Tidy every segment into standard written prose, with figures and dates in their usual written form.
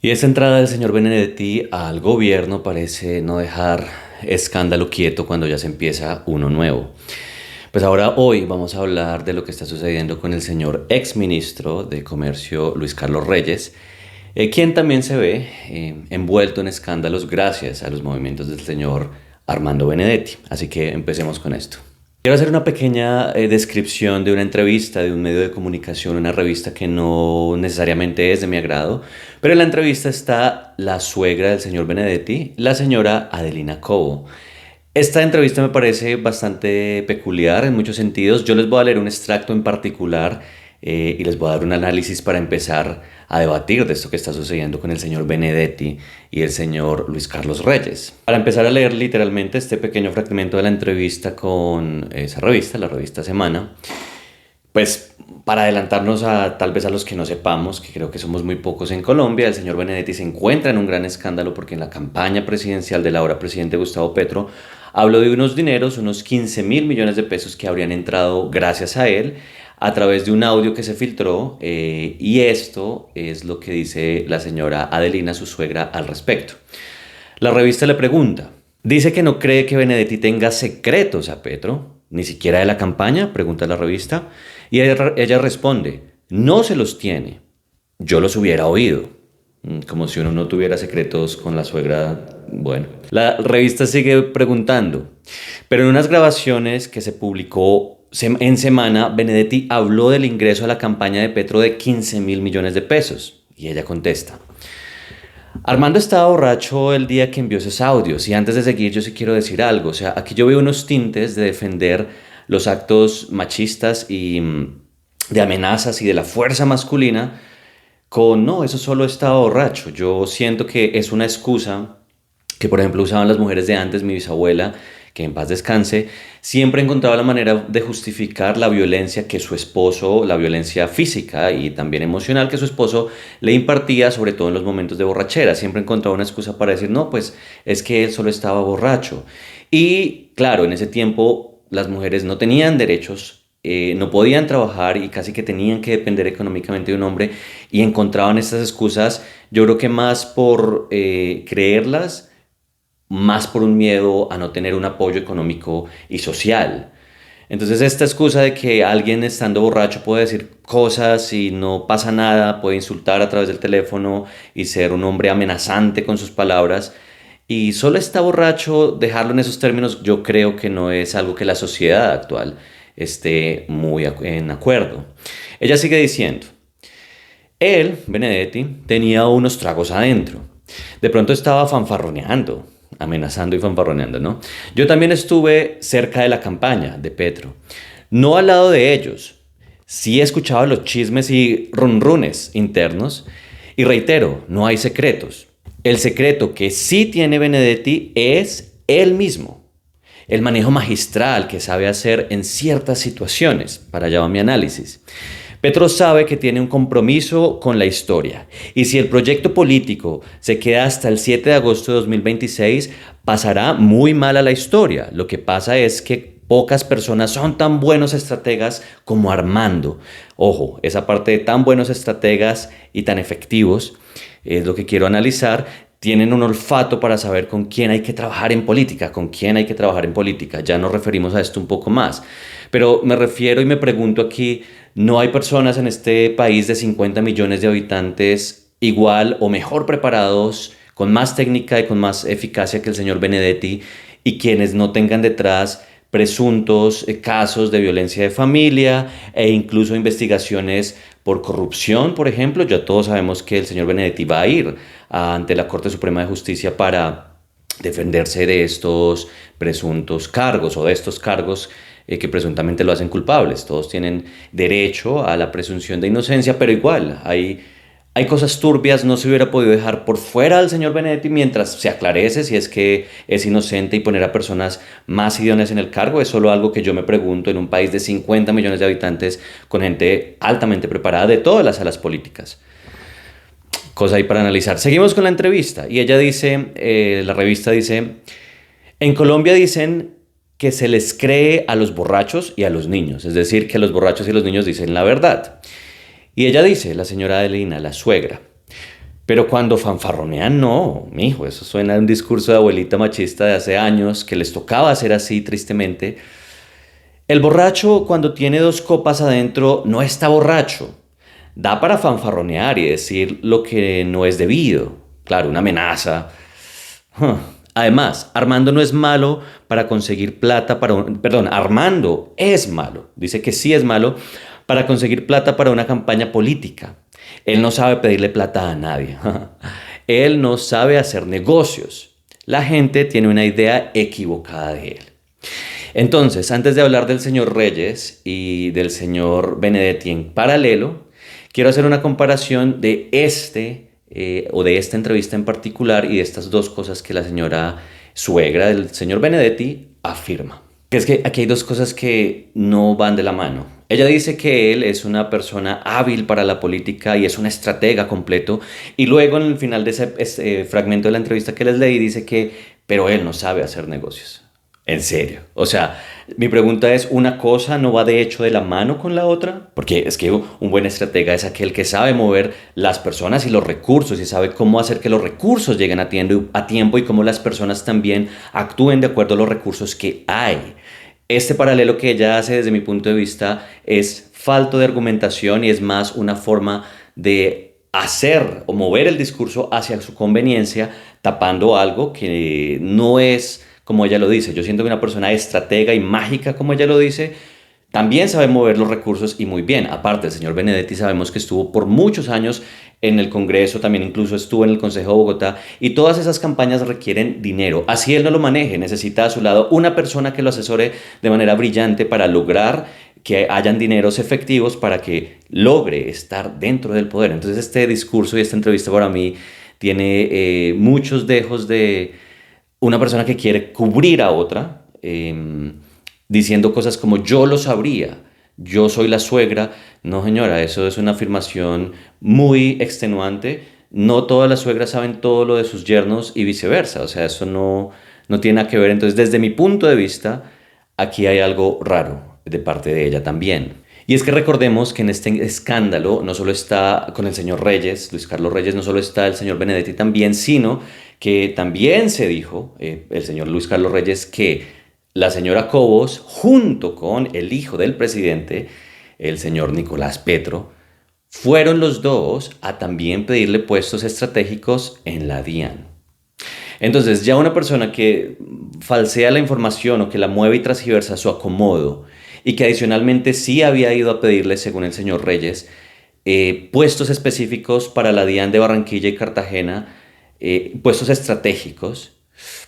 Y esta entrada del señor Benedetti al gobierno parece no dejar escándalo quieto cuando ya se empieza uno nuevo. Pues ahora hoy vamos a hablar de lo que está sucediendo con el señor exministro de Comercio Luis Carlos Reyes, quien también se ve envuelto en escándalos gracias a los movimientos del señor Armando Benedetti. Así que empecemos con esto. Quiero hacer una pequeña descripción de una entrevista de un medio de comunicación, una revista que no necesariamente es de mi agrado, pero en la entrevista está la suegra del señor Benedetti, la señora Adelina Cobo. Esta entrevista me parece bastante peculiar en muchos sentidos. Yo les voy a leer un extracto en particular y les voy a dar un análisis para empezar a debatir de esto que está sucediendo con el señor Benedetti y el señor Luis Carlos Reyes. Para empezar a leer literalmente este pequeño fragmento de la entrevista con esa revista, la revista Semana, pues para adelantarnos a tal vez a los que no sepamos, que creo que somos muy pocos en Colombia, el señor Benedetti se encuentra en un gran escándalo porque en la campaña presidencial del ahora presidente Gustavo Petro habló de unos dineros, unos 15.000 millones de pesos que habrían entrado gracias a él a través de un audio que se filtró y esto es lo que dice la señora Adelina, su suegra, al respecto. La revista le pregunta, dice que no cree que Benedetti tenga secretos a Petro, ni siquiera de la campaña, pregunta la revista, y ella responde, no se los tiene, yo los hubiera oído. Como si uno no tuviera secretos con la suegra. Bueno, la revista sigue preguntando, pero en unas grabaciones que se publicó en Semana, Benedetti habló del ingreso a la campaña de Petro de 15.000 millones de pesos. Y ella contesta, Armando estaba borracho el día que envió esos audios. Y antes de seguir, yo sí quiero decir algo. O sea, aquí yo veo unos tintes de defender los actos machistas y de amenazas y de la fuerza masculina con, no, eso solo estaba borracho. Yo siento que es una excusa que, por ejemplo, usaban las mujeres de antes, mi bisabuela, que en paz descanse, siempre encontraba la manera de justificar la violencia que su esposo, la violencia física y también emocional que su esposo le impartía, sobre todo en los momentos de borrachera. Siempre encontraba una excusa para decir, no, pues es que él solo estaba borracho. Y claro, en ese tiempo las mujeres no tenían derechos, no podían trabajar y casi que tenían que depender económicamente de un hombre y encontraban estas excusas, yo creo que más por creerlas, más por un miedo a no tener un apoyo económico y social. Entonces esta excusa de que alguien estando borracho puede decir cosas y no pasa nada, puede insultar a través del teléfono y ser un hombre amenazante con sus palabras y solo está borracho, dejarlo en esos términos yo creo que no es algo que la sociedad actual esté muy en acuerdo. Ella sigue diciendo, él, Benedetti, tenía unos tragos adentro. De pronto estaba fanfarroneando, amenazando y fanfarroneando, ¿no? Yo también estuve cerca de la campaña de Petro, no al lado de ellos. Sí escuchaba los chismes y runrunes internos y reitero, no hay secretos. El secreto que sí tiene Benedetti es él mismo. El manejo magistral que sabe hacer en ciertas situaciones. Para allá va mi análisis. Petro sabe que tiene un compromiso con la historia y si el proyecto político se queda hasta el 7 de agosto de 2026, pasará muy mal a la historia. Lo que pasa es que pocas personas son tan buenos estrategas como Armando. Ojo, esa parte de tan buenos estrategas y tan efectivos es lo que quiero analizar. Tienen un olfato para saber con quién hay que trabajar en política, con quién hay que trabajar en política. Ya nos referimos a esto un poco más. Pero me refiero y me pregunto aquí, ¿no hay personas en este país de 50 millones de habitantes igual o mejor preparados, con más técnica y con más eficacia que el señor Benedetti y quienes no tengan detrás presuntos casos de violencia de familia e incluso investigaciones por corrupción, por ejemplo? Ya todos sabemos que el señor Benedetti va a ir ante la Corte Suprema de Justicia para defenderse de estos presuntos cargos o de estos cargos que presuntamente lo hacen culpables. Todos tienen derecho a la presunción de inocencia, pero igual hay cosas turbias, no se hubiera podido dejar por fuera al señor Benedetti mientras se aclarece si es que es inocente y poner a personas más idóneas en el cargo. Es solo algo que yo me pregunto en un país de 50 millones de habitantes con gente altamente preparada de todas las salas políticas. Cosa ahí para analizar. Seguimos con la entrevista y ella dice, la revista dice, en Colombia dicen que se les cree a los borrachos y a los niños, es decir, que los borrachos y los niños dicen la verdad. Y ella dice, la señora Adelina, la suegra, Pero cuando fanfarronean, no, mijo, eso suena a un discurso de abuelita machista de hace años que les tocaba hacer así, tristemente. El borracho, cuando tiene dos copas adentro, no está borracho. Da para fanfarronear y decir lo que no es debido. Claro, una amenaza. Huh. Además, Armando no es malo para conseguir plata para un... Perdón, Armando es malo. Dice que sí es malo para conseguir plata para una campaña política. Él no sabe pedirle plata a nadie. Él no sabe hacer negocios. La gente tiene una idea equivocada de él. Entonces, antes de hablar del señor Reyes y del señor Benedetti en paralelo, quiero hacer una comparación de o de esta entrevista en particular y de estas dos cosas que la señora suegra del señor Benedetti afirma. Que es que aquí hay dos cosas que no van de la mano. Ella dice que él es una persona hábil para la política y es un estratega completo. Y luego en el final de ese fragmento de la entrevista que les leí dice que, pero él no sabe hacer negocios. En serio. O sea, mi pregunta es, ¿una cosa no va de hecho de la mano con la otra? Porque es que un buen estratega es aquel que sabe mover las personas y los recursos y sabe cómo hacer que los recursos lleguen a tiempo y cómo las personas también actúen de acuerdo a los recursos que hay. Este paralelo que ella hace desde mi punto de vista es falto de argumentación y es más una forma de hacer o mover el discurso hacia su conveniencia, tapando algo que no es como ella lo dice. Yo siento que una persona estratega y mágica, como ella lo dice, también sabe mover los recursos y muy bien. Aparte, el señor Benedetti sabemos que estuvo por muchos años en el Congreso, también incluso estuvo en el Consejo de Bogotá y todas esas campañas requieren dinero. Así él no lo maneje, necesita a su lado una persona que lo asesore de manera brillante para lograr que hayan dineros efectivos para que logre estar dentro del poder. Entonces este discurso y esta entrevista para mí tiene muchos dejos de una persona que quiere cubrir a otra, diciendo cosas como yo lo sabría, yo soy la suegra. No, señora, eso es una afirmación muy extenuante. No todas las suegras saben todo lo de sus yernos y viceversa. O sea, eso no tiene nada que ver. Entonces, desde mi punto de vista, aquí hay algo raro de parte de ella también. Y es que recordemos que en este escándalo no solo está con el señor Reyes, Luis Carlos Reyes, no solo está el señor Benedetti también, sino que también se dijo, el señor Luis Carlos Reyes, que la señora Cobos, junto con el hijo del presidente, el señor Nicolás Petro, fueron los dos a también pedirle puestos estratégicos en la DIAN. Entonces, ya una persona que falsea la información o que la mueve y transgiversa a su acomodo y que adicionalmente sí había ido a pedirle, según el señor Reyes, puestos específicos para la DIAN de Barranquilla y Cartagena, puestos estratégicos,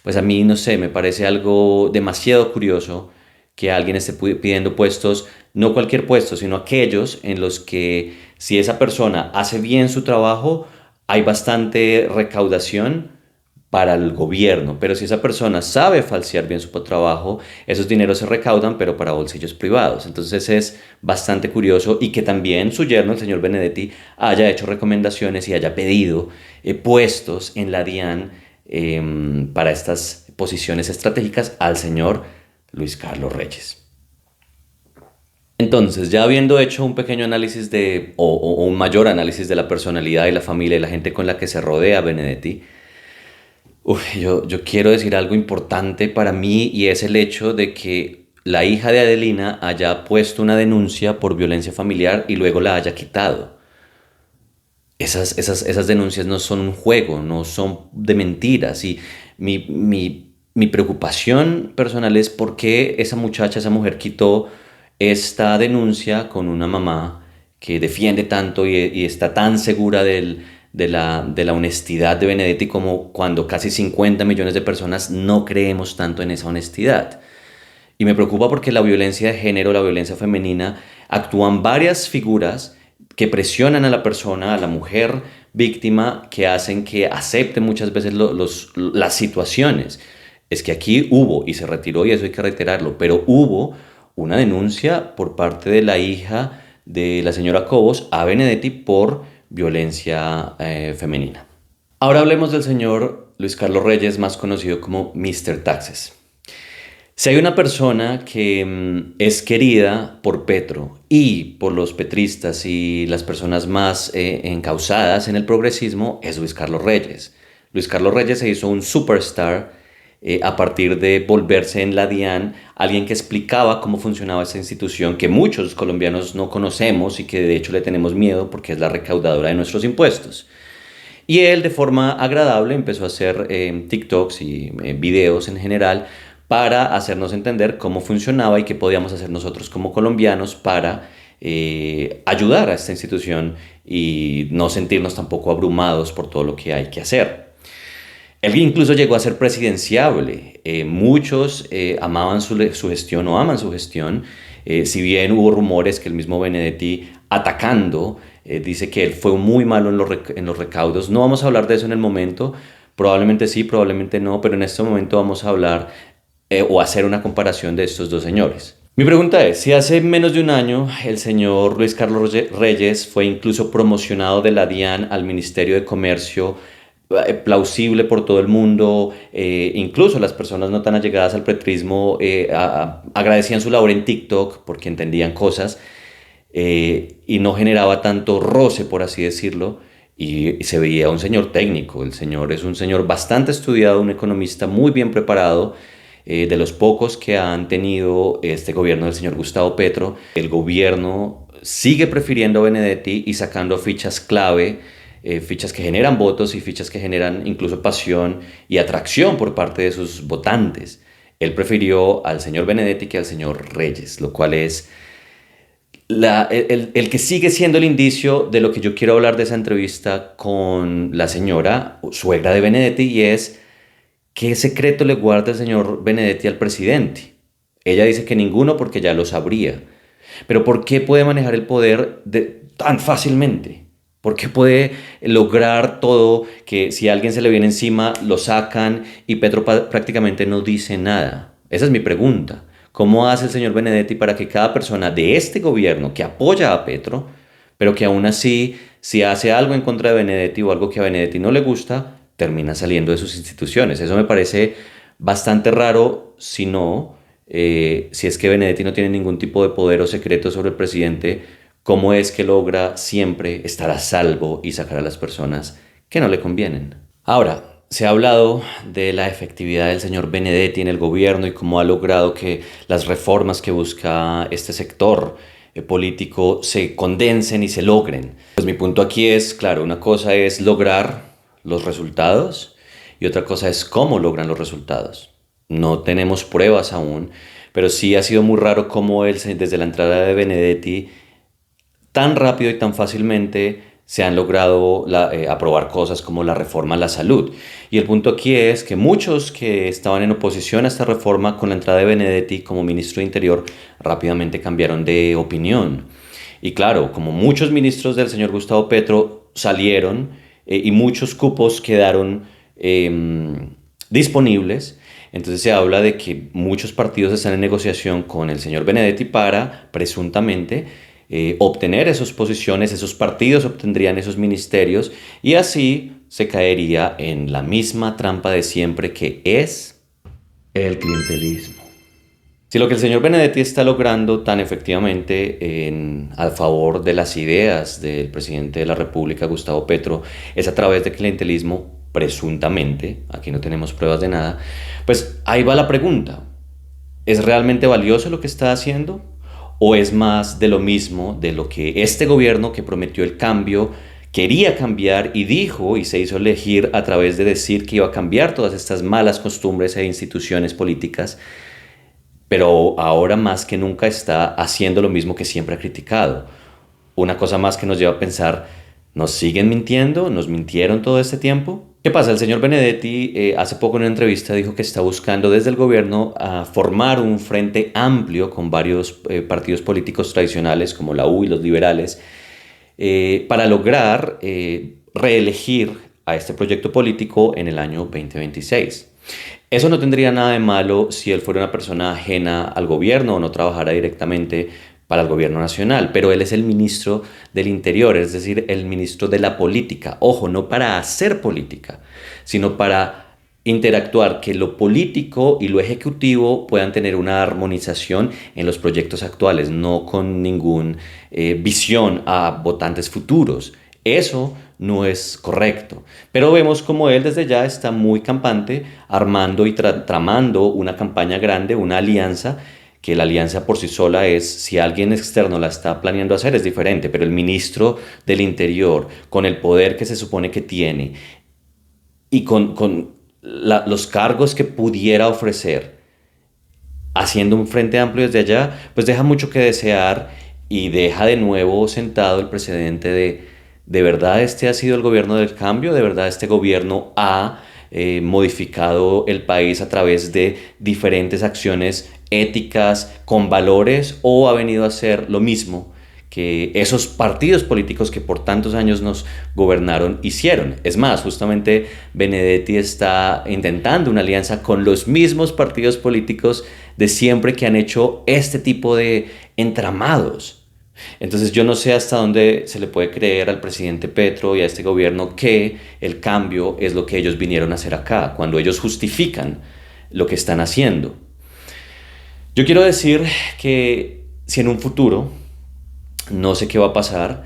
pues a mí, no sé, me parece algo demasiado curioso que alguien esté pidiendo puestos, no cualquier puesto, sino aquellos en los que si esa persona hace bien su trabajo, hay bastante recaudación para el gobierno, pero si esa persona sabe falsear bien su trabajo, esos dineros se recaudan, pero para bolsillos privados. Entonces es bastante curioso y que también su yerno, el señor Benedetti, haya hecho recomendaciones y haya pedido puestos en la DIAN para estas posiciones estratégicas al señor Luis Carlos Reyes. Entonces, ya habiendo hecho un pequeño análisis o un mayor análisis de la personalidad y la familia y la gente con la que se rodea Benedetti, yo quiero decir algo importante para mí y es el hecho de que la hija de Adelina haya puesto una denuncia por violencia familiar y luego la haya quitado. Esas denuncias no son un juego, no son de mentiras. Y mi preocupación personal es por qué esa muchacha, esa mujer quitó esta denuncia con una mamá que defiende tanto y está tan segura de la honestidad de Benedetti como cuando casi 50 millones de personas no creemos tanto en esa honestidad. Y me preocupa porque la violencia de género, la violencia femenina, actúan varias figuras que presionan a la persona, a la mujer víctima, que hacen que acepte muchas veces las situaciones. Es que aquí hubo, y se retiró, y eso hay que reiterarlo, pero hubo una denuncia por parte de la hija de la señora Cobos a Benedetti por violencia femenina. Ahora hablemos del señor Luis Carlos Reyes, más conocido como Mr. Taxes. Si hay una persona que es querida por Petro y por los petristas y las personas más encausadas en el progresismo, es Luis Carlos Reyes. Luis Carlos Reyes se hizo un superstar a partir de volverse en la DIAN alguien que explicaba cómo funcionaba esta institución que muchos colombianos no conocemos y que de hecho le tenemos miedo porque es la recaudadora de nuestros impuestos. Y él de forma agradable empezó a hacer TikToks y videos en general para hacernos entender cómo funcionaba y qué podíamos hacer nosotros como colombianos para ayudar a esta institución y no sentirnos tampoco abrumados por todo lo que hay que hacer. Él incluso llegó a ser presidenciable. Muchos amaban su gestión o aman su gestión. Si bien hubo rumores que el mismo Benedetti atacando dice que él fue muy malo en los recaudos. No vamos a hablar de eso en el momento. Probablemente sí, probablemente no, pero en este momento vamos a hablar o hacer una comparación de estos dos señores. Mi pregunta es, si hace menos de un año el señor Luis Carlos Reyes fue incluso promocionado de la DIAN al Ministerio de Comercio, plausible por todo el mundo, incluso las personas no tan allegadas al petrismo agradecían su labor en TikTok porque entendían cosas y no generaba tanto roce, por así decirlo, y se veía un señor técnico. El señor es un señor bastante estudiado, un economista muy bien preparado, de los pocos que han tenido este gobierno del señor Gustavo Petro. El gobierno sigue prefiriendo a Benedetti y sacando fichas clave, fichas que generan votos y fichas que generan incluso pasión y atracción por parte de sus votantes. Él prefirió al señor Benedetti que al señor Reyes, lo cual es el que sigue siendo el indicio de lo que yo quiero hablar de esa entrevista con la señora suegra de Benedetti, y es ¿qué secreto le guarda el señor Benedetti al presidente? Ella dice que ninguno porque ya lo sabría. Pero ¿por qué puede manejar el poder tan fácilmente? ¿Por qué puede lograr todo que si a alguien se le viene encima lo sacan y Petro prácticamente no dice nada? Esa es mi pregunta. ¿Cómo hace el señor Benedetti para que cada persona de este gobierno que apoya a Petro, pero que aún así, si hace algo en contra de Benedetti o algo que a Benedetti no le gusta, termina saliendo de sus instituciones? Eso me parece bastante raro, si no, si es que Benedetti no tiene ningún tipo de poder o secreto sobre el presidente, ¿cómo es que logra siempre estar a salvo y sacar a las personas que no le convienen? Ahora, se ha hablado de la efectividad del señor Benedetti en el gobierno y cómo ha logrado que las reformas que busca este sector político se condensen y se logren. Pues mi punto aquí es, claro, una cosa es lograr los resultados y otra cosa es cómo logran los resultados. No tenemos pruebas aún, pero sí ha sido muy raro cómo él, desde la entrada de Benedetti, tan rápido y tan fácilmente se han logrado aprobar cosas como la reforma a la salud. Y el punto aquí es que muchos que estaban en oposición a esta reforma con la entrada de Benedetti como ministro de Interior rápidamente cambiaron de opinión. Y claro, como muchos ministros del señor Gustavo Petro salieron y muchos cupos quedaron disponibles, entonces se habla de que muchos partidos están en negociación con el señor Benedetti para, presuntamente, obtener esas posiciones, esos partidos obtendrían esos ministerios y así se caería en la misma trampa de siempre, que es el clientelismo. Si lo que el señor Benedetti está logrando tan efectivamente a favor de las ideas del presidente de la República, Gustavo Petro, es a través de clientelismo, presuntamente, aquí no tenemos pruebas de nada, pues ahí va la pregunta. ¿Es realmente valioso lo que está haciendo? ¿O es más de lo mismo de lo que este gobierno que prometió el cambio quería cambiar y dijo y se hizo elegir a través de decir que iba a cambiar todas estas malas costumbres e instituciones políticas, pero ahora más que nunca está haciendo lo mismo que siempre ha criticado? Una cosa más que nos lleva a pensar, ¿nos siguen mintiendo? ¿Nos mintieron todo este tiempo? ¿Qué pasa? El señor Benedetti hace poco en una entrevista dijo que está buscando desde el gobierno formar un frente amplio con varios partidos políticos tradicionales como la U y los liberales para lograr reelegir a este proyecto político en el año 2026. Eso no tendría nada de malo si él fuera una persona ajena al gobierno o no trabajara directamente para el gobierno nacional, pero él es el ministro del Interior, es decir, el ministro de la política. Ojo, no para hacer política, sino para interactuar, que lo político y lo ejecutivo puedan tener una armonización en los proyectos actuales, no con ninguna visión a votantes futuros. Eso no es correcto. Pero vemos como él desde ya está muy campante, armando y tramando una campaña grande, una alianza, que la alianza por sí sola es, si alguien externo la está planeando hacer, es diferente, pero el ministro del Interior, con el poder que se supone que tiene y con los cargos que pudiera ofrecer, haciendo un frente amplio desde allá, pues deja mucho que desear y deja de nuevo sentado el precedente de verdad este ha sido el gobierno del cambio, de verdad este gobierno ha modificado el país a través de diferentes acciones éticas con valores o ha venido a hacer lo mismo que esos partidos políticos que por tantos años nos gobernaron hicieron. Es más, justamente Benedetti está intentando una alianza con los mismos partidos políticos de siempre que han hecho este tipo de entramados. Entonces yo no sé hasta dónde se le puede creer al presidente Petro y a este gobierno que el cambio es lo que ellos vinieron a hacer acá, cuando ellos justifican lo que están haciendo. Yo quiero decir que si en un futuro, no sé qué va a pasar,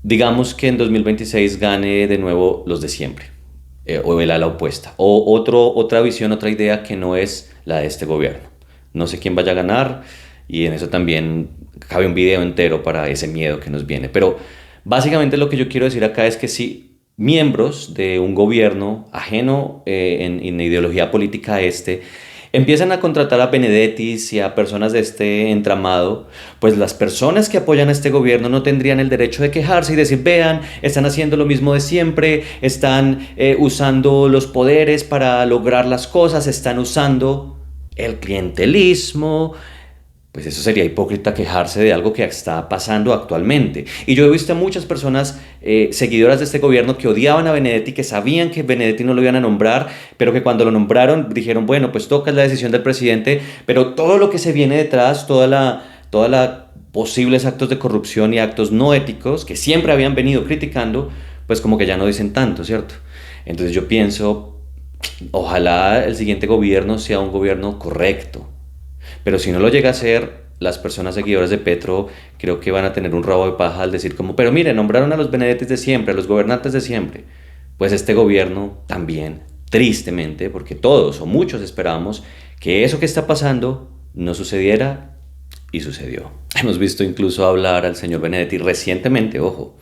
digamos que en 2026 gane de nuevo los de siempre, o el ala opuesta, o otra visión, otra idea que no es la de este gobierno. No sé quién vaya a ganar y en eso también cabe un video entero para ese miedo que nos viene. Pero básicamente lo que yo quiero decir acá es que si miembros de un gobierno ajeno en ideología política a este empiezan a contratar a Benedettis y a personas de este entramado, pues las personas que apoyan a este gobierno no tendrían el derecho de quejarse y decir, vean, están haciendo lo mismo de siempre, están usando los poderes para lograr las cosas, están usando el clientelismo. Pues eso sería hipócrita quejarse de algo que está pasando actualmente. Y yo he visto a muchas personas seguidoras de este gobierno que odiaban a Benedetti, que sabían que Benedetti no lo iban a nombrar, pero que cuando lo nombraron dijeron, bueno, pues toca la decisión del presidente, pero todo lo que se viene detrás, toda la posibles actos de corrupción y actos no éticos que siempre habían venido criticando, pues como que ya no dicen tanto, ¿cierto? Entonces yo pienso, ojalá el siguiente gobierno sea un gobierno correcto. Pero si no lo llega a ser, las personas seguidoras de Petro creo que van a tener un rabo de paja al decir como, pero mire, nombraron a los Benedettis de siempre, a los gobernantes de siempre. Pues este gobierno también, tristemente, porque todos o muchos esperábamos que eso que está pasando no sucediera y sucedió. Hemos visto incluso hablar al señor Benedetti recientemente, ojo,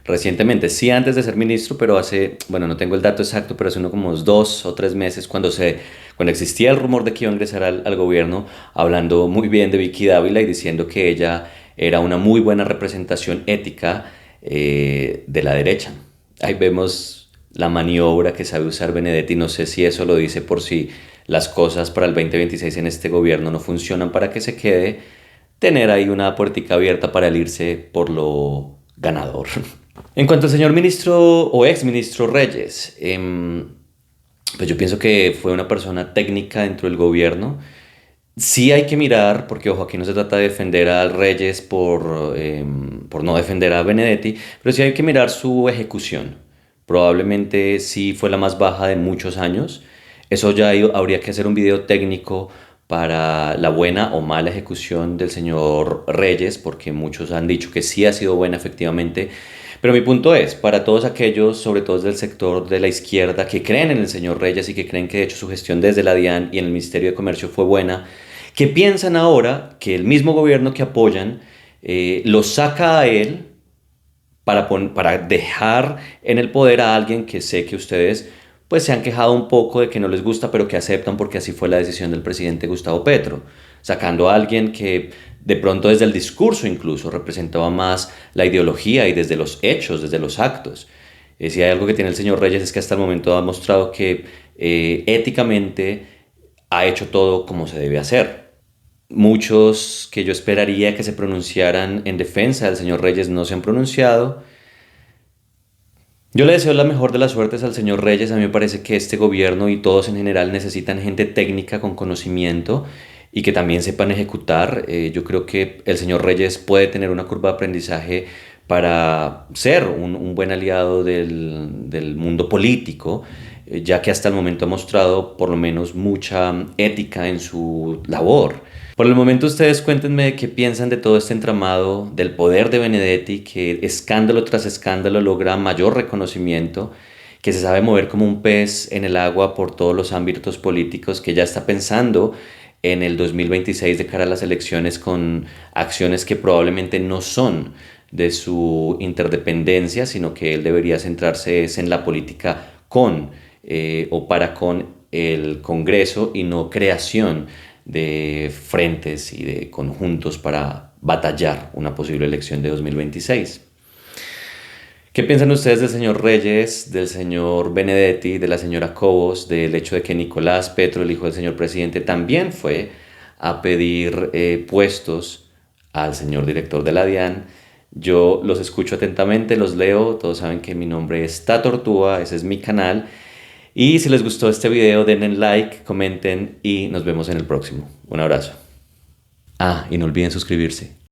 recientemente, sí antes de ser ministro, pero hace, bueno, no tengo el dato exacto, pero hace unos 2 o 3 meses cuando existía el rumor de que iba a ingresar al gobierno, hablando muy bien de Vicky Dávila y diciendo que ella era una muy buena representación ética de la derecha. Ahí vemos la maniobra que sabe usar Benedetti, no sé si eso lo dice por si las cosas para el 2026 en este gobierno no funcionan para que se quede, tener ahí una puertica abierta para el irse por lo ganador. En cuanto al señor ministro o ex ministro Reyes, pues yo pienso que fue una persona técnica dentro del gobierno. Sí hay que mirar, porque ojo, aquí no se trata de defender al Reyes por no defender a Benedetti, pero sí hay que mirar su ejecución. Probablemente sí fue la más baja de muchos años. Eso ya habría que hacer un video técnico para la buena o mala ejecución del señor Reyes, porque muchos han dicho que sí ha sido buena efectivamente. Pero mi punto es, para todos aquellos, sobre todo del sector de la izquierda, que creen en el señor Reyes y que creen que de hecho su gestión desde la DIAN y en el Ministerio de Comercio fue buena, que piensan ahora que el mismo gobierno que apoyan lo saca a él para dejar en el poder a alguien que sé que ustedes pues se han quejado un poco de que no les gusta, pero que aceptan porque así fue la decisión del presidente Gustavo Petro, sacando a alguien que de pronto desde el discurso incluso representaba más la ideología y desde los hechos, desde los actos. Si hay algo que tiene el señor Reyes es que hasta el momento ha mostrado que éticamente ha hecho todo como se debe hacer. Muchos que yo esperaría que se pronunciaran en defensa del señor Reyes no se han pronunciado. Yo le deseo la mejor de las suertes al señor Reyes. A mí me parece que este gobierno y todos en general necesitan gente técnica con conocimiento y que también sepan ejecutar. Yo creo que el señor Reyes puede tener una curva de aprendizaje para ser un buen aliado del mundo político. ya que hasta el momento ha mostrado por lo menos mucha ética en su labor. Por el momento ustedes cuéntenme qué piensan de todo este entramado del poder de Benedetti, que escándalo tras escándalo logra mayor reconocimiento, que se sabe mover como un pez en el agua por todos los ámbitos políticos, que ya está pensando en el 2026 de cara a las elecciones con acciones que probablemente no son de su interdependencia, sino que él debería centrarse es en la política con o para con el Congreso y no creación de frentes y de conjuntos para batallar una posible elección de 2026. ¿Qué piensan ustedes del señor Reyes, del señor Benedetti, de la señora Cobos, del hecho de que Nicolás Petro, el hijo del señor presidente, también fue a pedir puestos al señor director de la DIAN? Yo los escucho atentamente, los leo, todos saben que mi nombre es Tatortúa, ese es mi canal. Y si les gustó este video, denle like, comenten y nos vemos en el próximo. Un abrazo. Ah, y no olviden suscribirse.